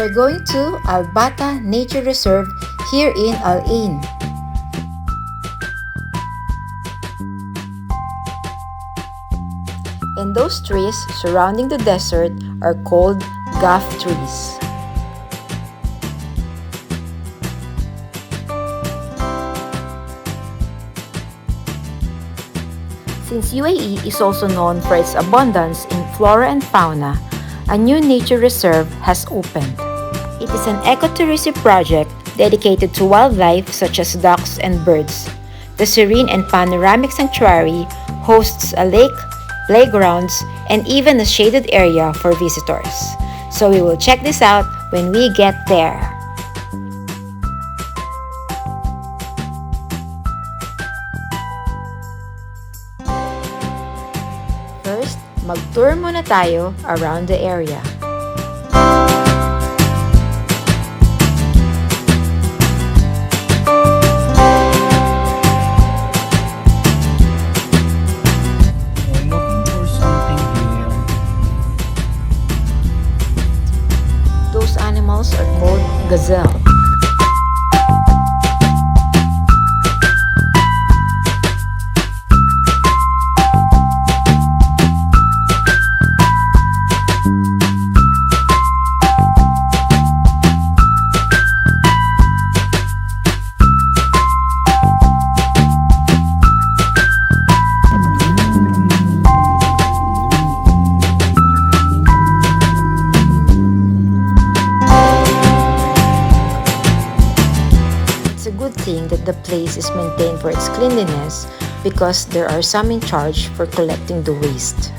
We're going to Batha Nature Reserve here in Ain. And those trees surrounding the desert are called ghaf trees. Since UAE is also known for its abundance in flora and fauna, a new nature reserve has opened. It is an ecotourism project dedicated to wildlife such as ducks and birds. The serene and panoramic sanctuary hosts a lake, playgrounds, and even a shaded area for visitors. So we will check this out when we get there. First, mag-tour muna tayo around the area. Those animals are called gazelle. That the place is maintained for its cleanliness because there are some in charge for collecting the waste.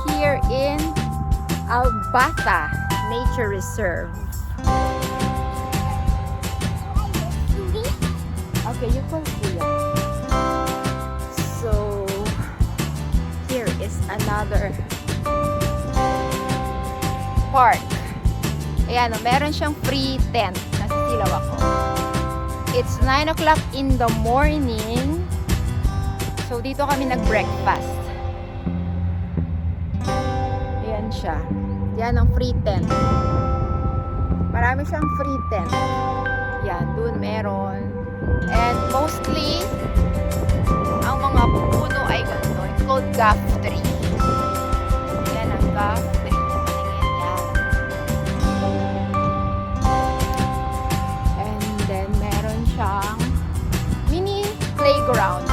Here in Batha Nature Reserve. Okay, you can see it. So here is another park. Ayan, meron siyang free tent. Nasisilaw ako. It's 9 o'clock in the morning. So dito kami nag-breakfast. Siya. Yan ang free tent. Marami siyang free tent. Yan, dun meron. And mostly, ang mga puno ay ganito. It's called ghaf tree. Yan ang ghaf tree. Tingin yan. And then, meron siyang mini playground.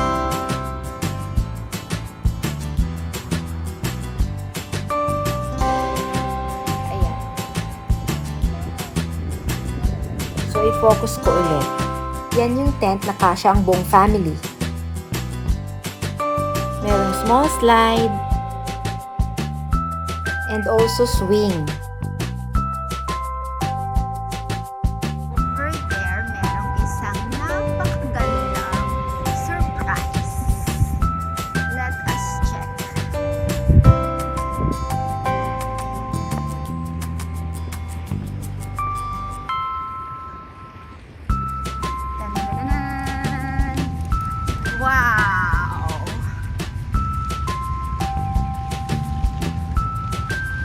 So, i-focus ko ulit. Yan yung tent na kasya ang buong family. Merong small slide and also swing. Over there, merong isang napakagandang surprise. Let us check. Wow!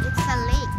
It's a lake.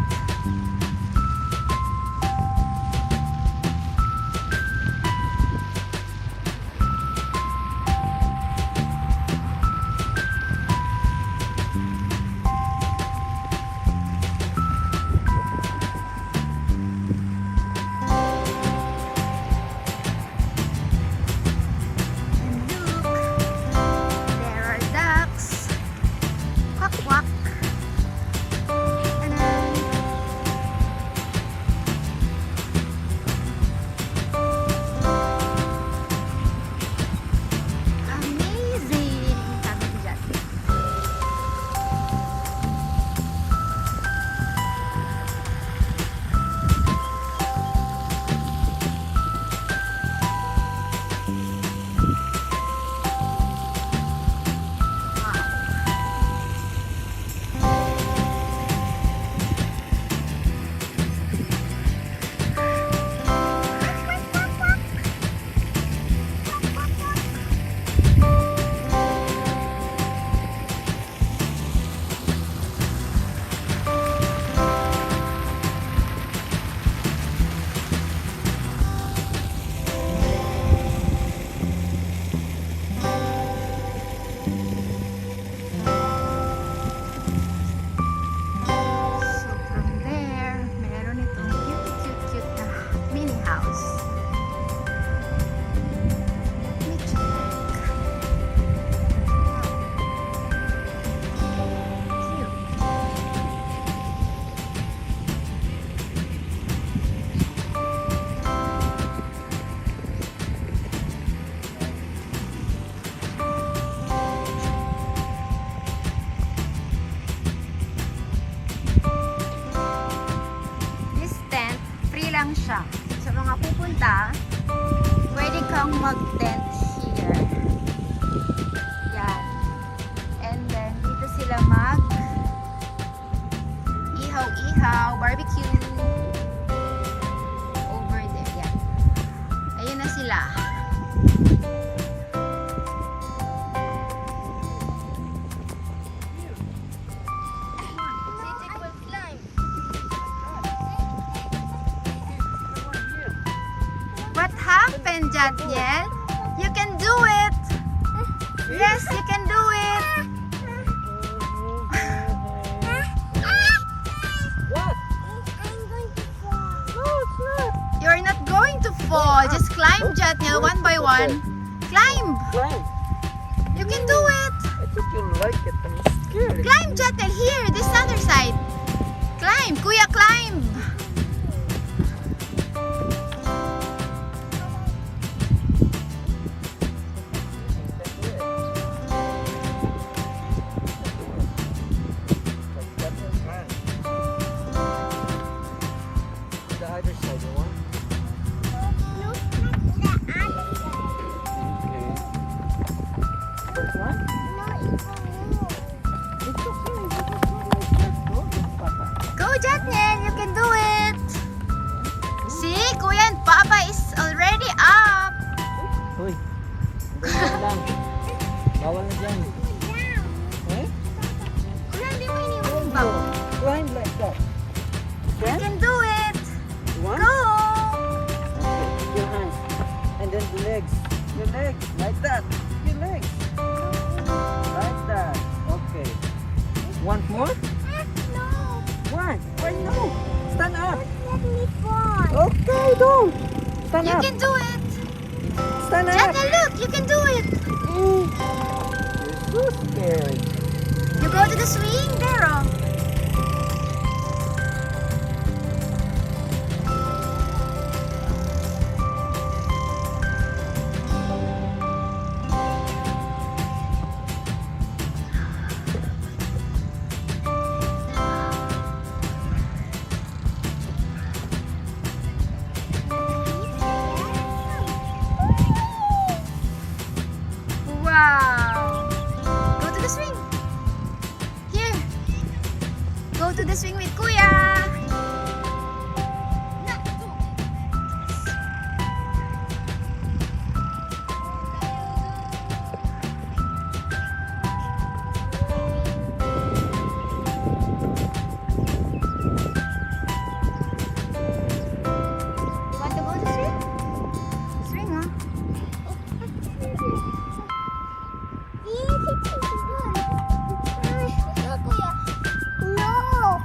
pupunta, pwede kang mag-tent here. Yan. And then, dito sila ihaw-ihaw, barbecue. Over there, yan. Ayun na sila. What happened, Jadniel? You can do it! Yes, you can do it! What? You're not going to fall. Just climb, Jadniel, one by one. Climb! Climb. You can do it! I thought you like it. I'm scared. Climb, Jadniel, here, this other side. Climb, Kuya, climb! The other side, you want? Okay. First one? It's okay. You just go like that. Go, Papa. Go, Jadniel, you can do it! See, Kuya and Papa is already up! Uy. Ganyan lang. Bawal na dyan. Eh? Kuya, hindi mo iniwan ba? Climb like that. You can do it! You want? Go! Okay. Your hands. And then the legs. Your legs. Like that. Your legs. Like that. Okay. Want more? No! One. Why no? Stand up. Let me fall! Okay, don't. Stand You up. can do it! Stand up. Jadniel, look! You can do it! You're so scared. You go to the swing, there, oh. Wow! Go to the swing. Here. Go to the swing with Kuya. You want to go to swing? Swing, huh? No.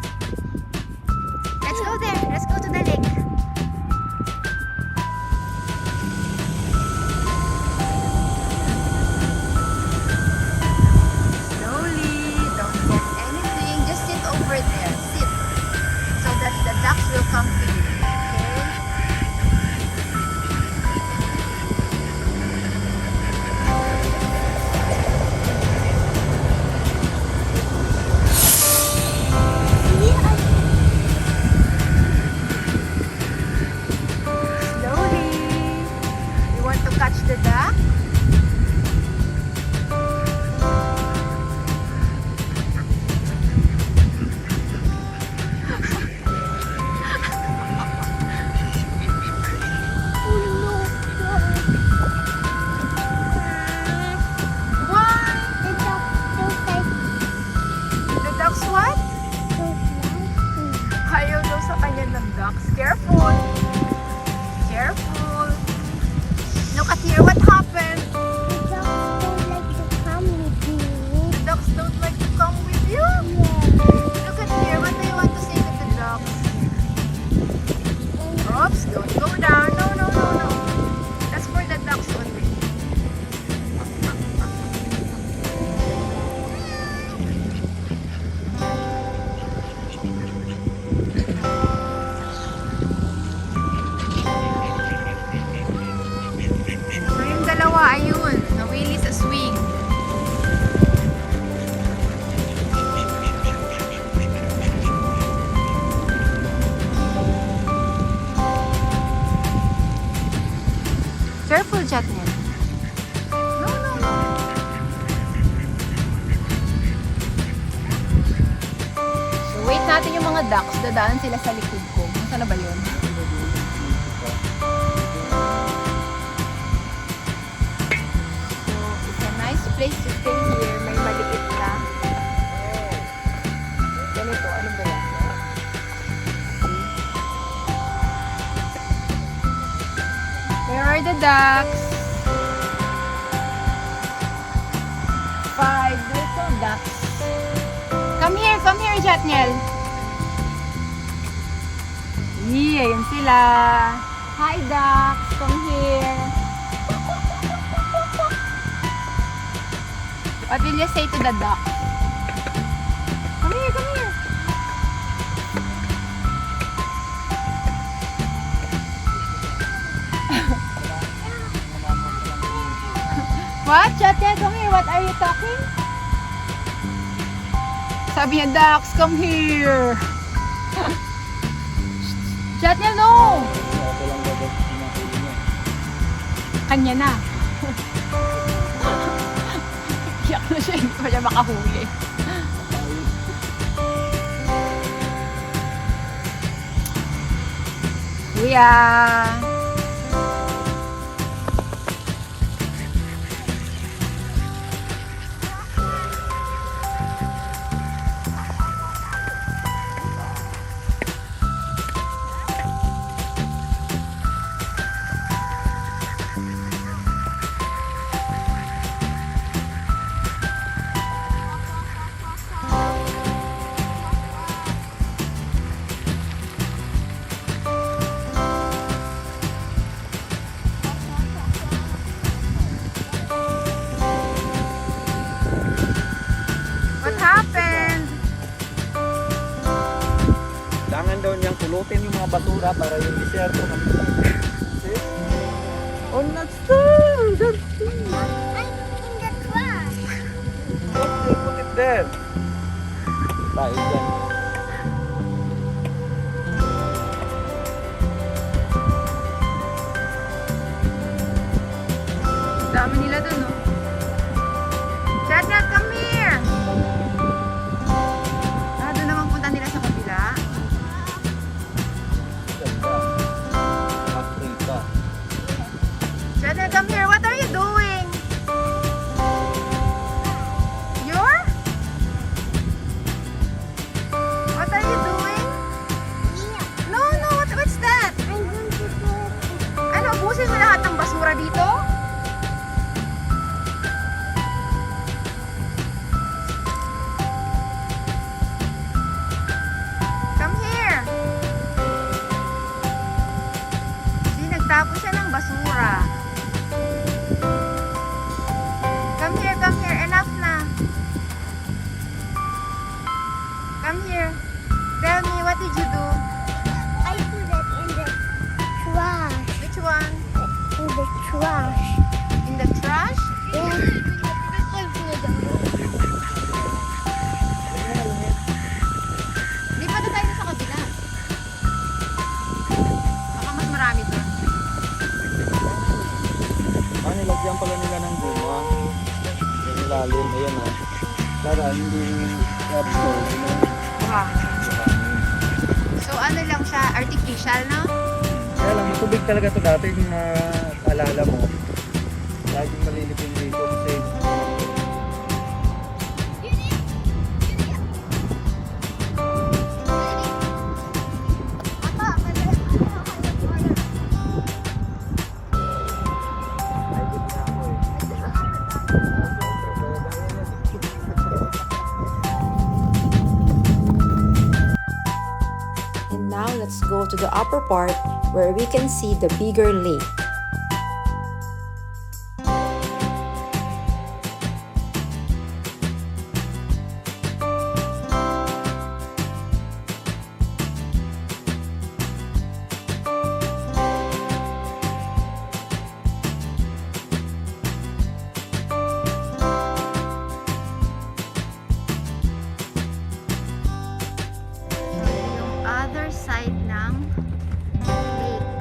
mga ducks, dadaan sila sa likod ko. Saan na ba yun? So, it's a nice place to stay here. May maliit na. Ganito, ano ba yan? Where are the ducks? 5 little ducks. Come here, Jatniel. Yeah, yun sila. Hi, ducks. Come here. What will you say to the duck? Come here, come here. What? Jatniel, come here. What are you talking? Sabi niya, ducks, come here. Jatniel, no! Kanya na. Iyak na siya, hindi pa siya makahuli. Kuya! What happened? Kailangan daw niyang pulutin yung mga basura para yung disyerto makita. See? Oh, that's true! That's true! In the trash. Okay, put it there. Tayo dyan. Dami nila dun, no? Jatniel, come here! Doon naman punta nila sa kabila. Ganda. Africa. Jatniel, come here. What are you doing? What are you doing? No, no. What's that? Ano, ubusin mo lahat ng basura dito? Come here. Hindi, nagtapon siya ng basura. Come here, come here. Enough na. Come here. Tell me, what did you do? I put it in the trash. Which one? In the trash. In the trash? Yeah. Di pa na tayo sa kabila. Baka mas marami doon. Nilagyan pala nila ng guma. Yung ilalim, ayan o. Para hindi absorb. Wow. So ano lang siya, artificial, no? Kaya lang, matubig talaga ito dati yung naalala mo. Laging malilipin dito kasi And now let's go to the upper part where we can see the bigger lake. Yung other side ng lake.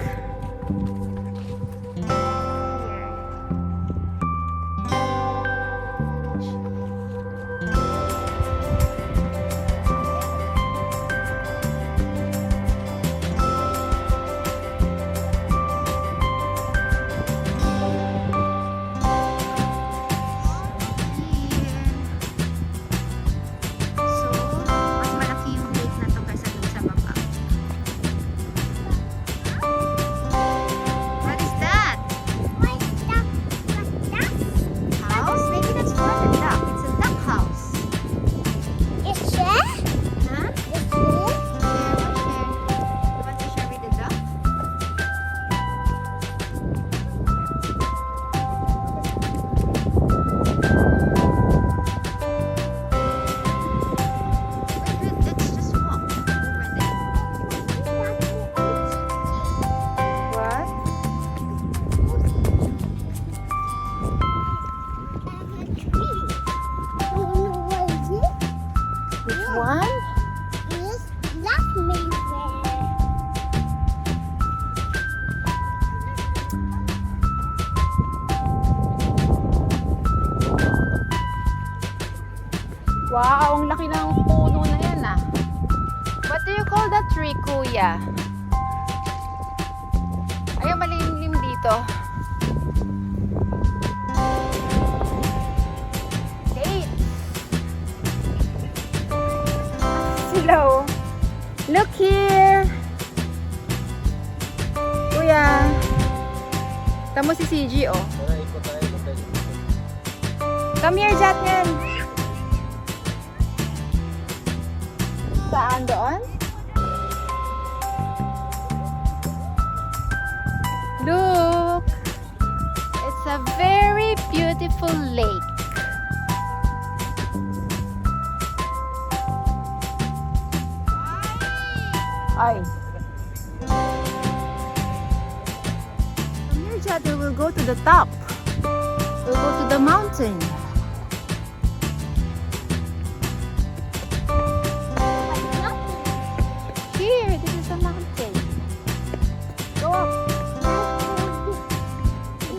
one? Yes, that's me there. Wow, ang laki ng puno na yan ah. What do you call that tree, kuya? Ayaw, malimlim dito. Dates. Sila oh. Look here. Kuya. Tamo si CG oh. Tara, ikot tayo. Come here, Jatman. Saan doon? Look! It's a very beautiful lake. Ay. Come here, Jatman. We'll go to the top. We'll go to the mountain. Here, this is a mountain. Go up.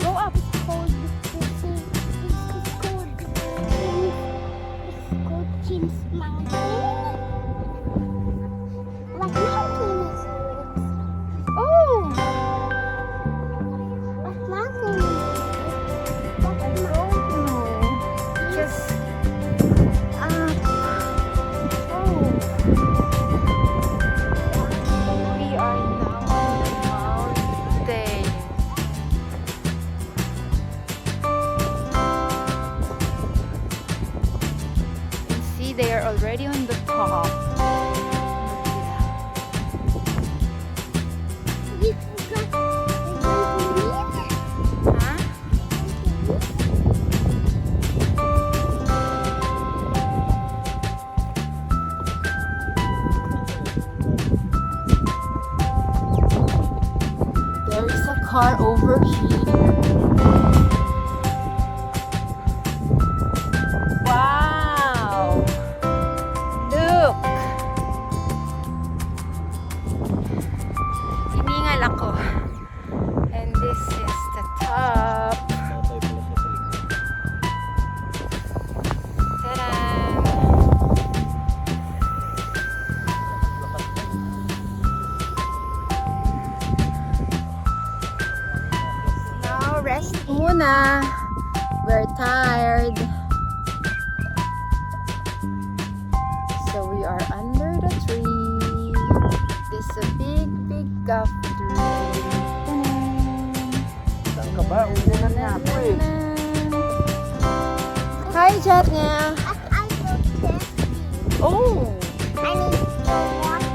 Go up. It's called James Mountain. What mountain is it? Oh! What mountain is it? What I mountain? don't know. Just up. Oh. We are now on the mountain. You see, they are already on the top. We forgot. We're going to leave. Huh? There is a car over here. Wow! Look! Hiningal ako. And this is the top. Tatay pala siya sa likod. Ta-da! Now, rest muna. We're tired. So we are under the tree. This is a big, big ghaf tree. Saan ka ba? Umulan nga ako eh. Hi, Jatnya. I feel thirsty. Oh, I need the water.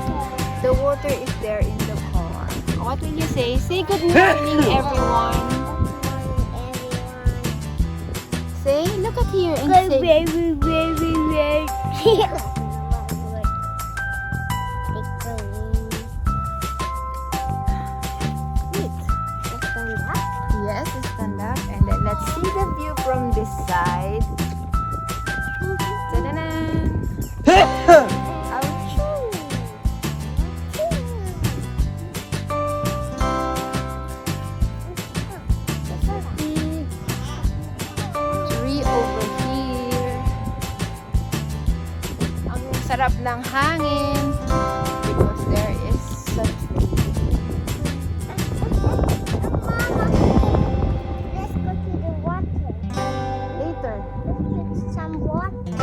the water is there in the car. What will you say? Say good morning, everyone. Say, look at here and say, yes, stand up, and then let's see the view from this side. Ta-da-da! Ouch! Big tree over here. Ang sarap ng hangin because there is a tree. Let's go to the water. Later, Let's get some water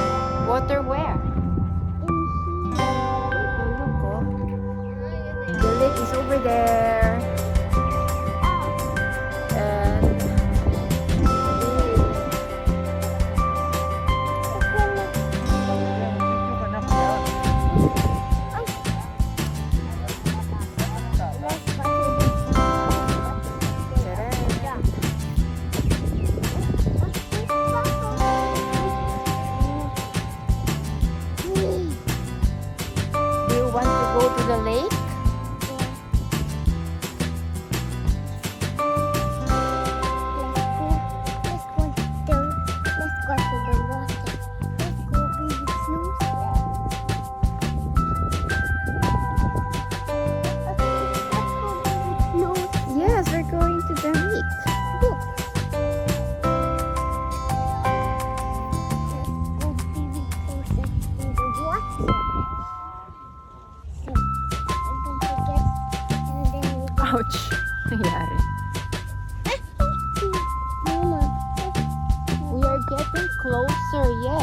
water where? in here. Oh, look, oh. The lake is over there. And do you want to go to the lake? Let's go to the water. Let's go, baby. Snooze.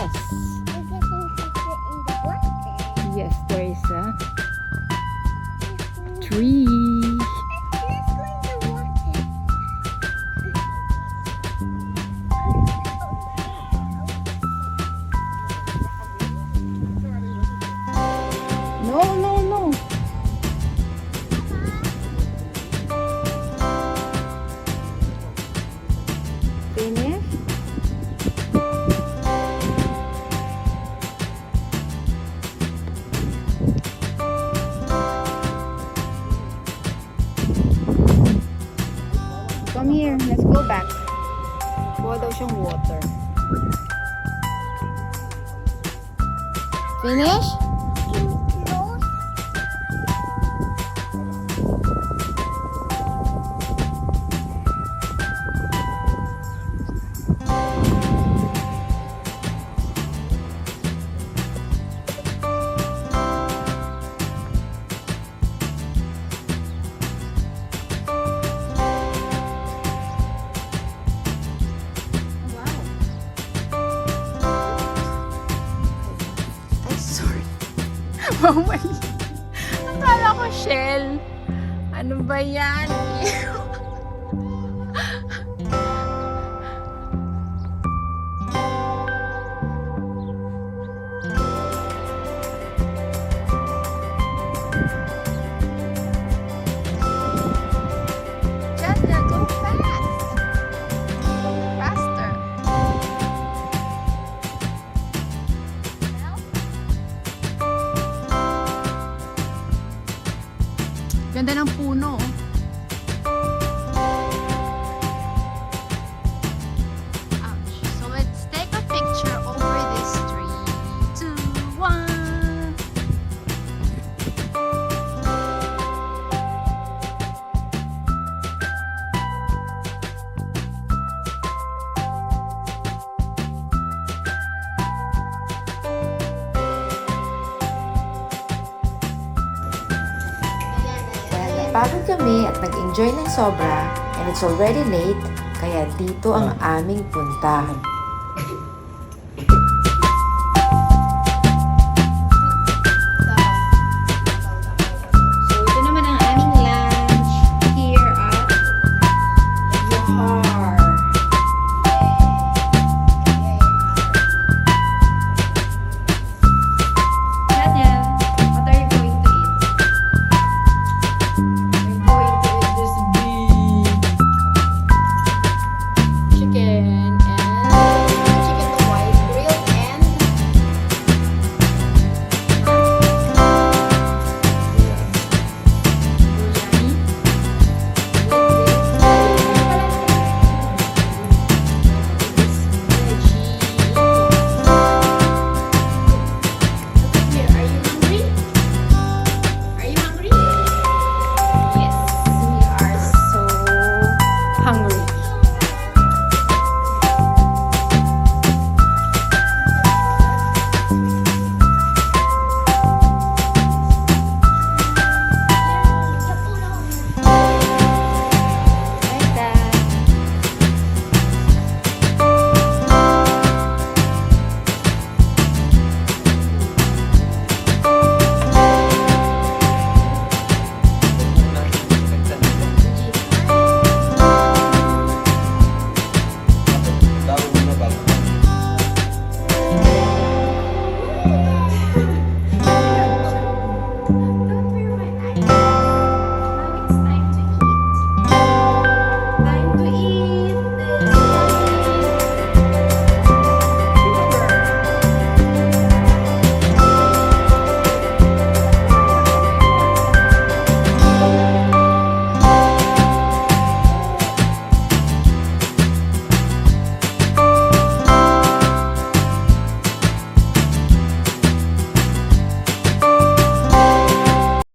Yes. We're getting picture in the water. Yes, there is a tree. Let's go in the water. No, no, no. Finish? Come here, let's go back. Kuha daw siyang water. Finish? Close. Ay, sorry. Mamali. Akala ko shell. Ano ba yan? Jessica, go fast. Faster. Ganda ng puno. Ouch. So let's take a picture over this tree. 2, 1. Napagod kami at nag-enjoy ng sobra and it's already late, kaya dito ang aming punta.